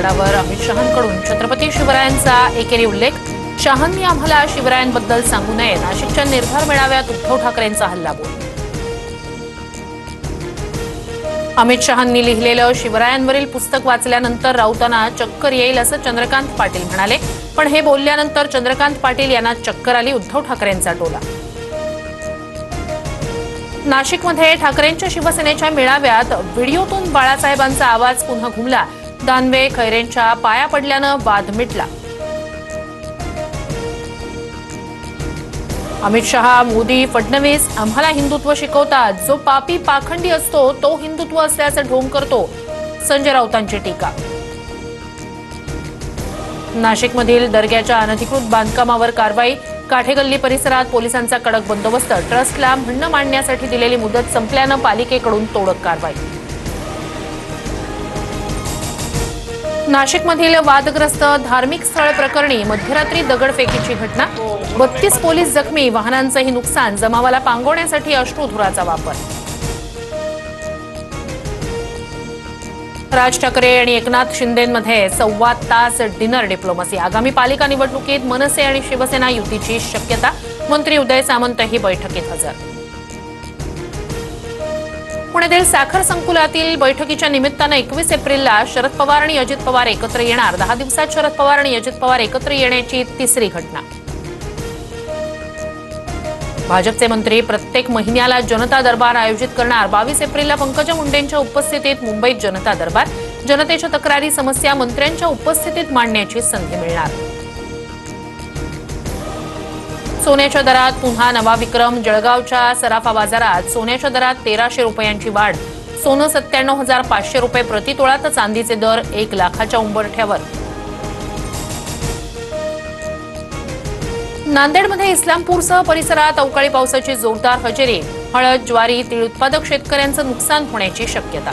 रायगडावर अमित शहांकडून छत्रपती शिवरायांचा एकेरी उल्लेख। शहांनी आम्हाला शिवरायांबद्दल सांगू नये। नाशिकच्या निर्धार मेळाव्यात उद्धव ठाकरेंचा हल्लाबोल। अमित शहांनी लिहिलेलं शिवरायांवरील पुस्तक वाचल्यानंतर राऊतांना चक्कर येईल असं चंद्रकांत पाटील म्हणाले, पण हे बोलल्यानंतर चंद्रकांत पाटील यांना चक्कर आली। उद्धव ठाकरेंचा टोला। नाशिकमध्ये ठाकरेंच्या शिवसेनेच्या मेळाव्यात व्हिडिओतून बाळासाहेबांचा आवाज पुन्हा घुमला। दानवे खैरेंच्या पाया पडल्यानं वाद मिटला। अमित शहा, मोदी, फडणवीस आम्हाला हिंदुत्व शिकवतात। जो पापी पाखंडी असतो तो हिंदुत्व असल्याचं ढोंग करतो। संजय राऊतांची टीका। नाशिकमधील दर्ग्याच्या अनधिकृत बांधकामावर कारवाई। काठेगल्ली परिसरात पोलिसांचा कडक बंदोबस्त। ट्रस्टला म्हणणं मांडण्यासाठी दिलेली मुदत संपल्यानं पालिकेकडून तोडक कारवाई। नाशिकमधील वादग्रस्त धार्मिक स्थळ प्रकरणी मध्यरात्री दगडफेकीची घटना। 32 पोलीस जखमी। वाहनांचंही नुकसान। जमावाला पांगवण्यासाठी अश्रूधुराचा वापर। राज ठाकरे आणि एकनाथ शिंदेंमध्ये 1.25 तास डिनर डिप्लोमसी। आगामी पालिका निवडणुकीत मनसे आणि शिवसेना युतीची शक्यता। मंत्री उदय सामंतही बैठकीत हजर। पुण्यातील साखर संकुलातील बैठकीच्या निमित्तानं 21 एप्रिलला शरद पवार आणि अजित पवार एकत्र येणार। 10 दिवसात शरद पवार आणि अजित पवार एकत्र येण्याची तिसरी घटना। भाजपचे मंत्री प्रत्येक महिन्याला जनता दरबार आयोजित करणार। 22 एप्रिलला पंकजा मुंडेंच्या उपस्थितीत मुंबईत जनता दरबार। जनतेच्या तक्रारी समस्या मंत्र्यांच्या उपस्थितीत मांडण्याची संधी मिळणार। सोन्याच्या दरात पुन्हा नवा विक्रम। जळगावच्या सराफा बाजारात सोन्याच्या दरात 1300 रुपयांची वाढ। सोनं 97,500 रुपये प्रति तोळा तर चांदीचे दर 1 लाखाच्या उंबरठ्यावर। नांदेडमध्ये इस्लामपूरसह परिसरात अवकाळी पावसाची जोरदार हजेरी। हळद, ज्वारी, तीळ उत्पादक शेतकऱ्यांचं नुकसान होण्याची शक्यता।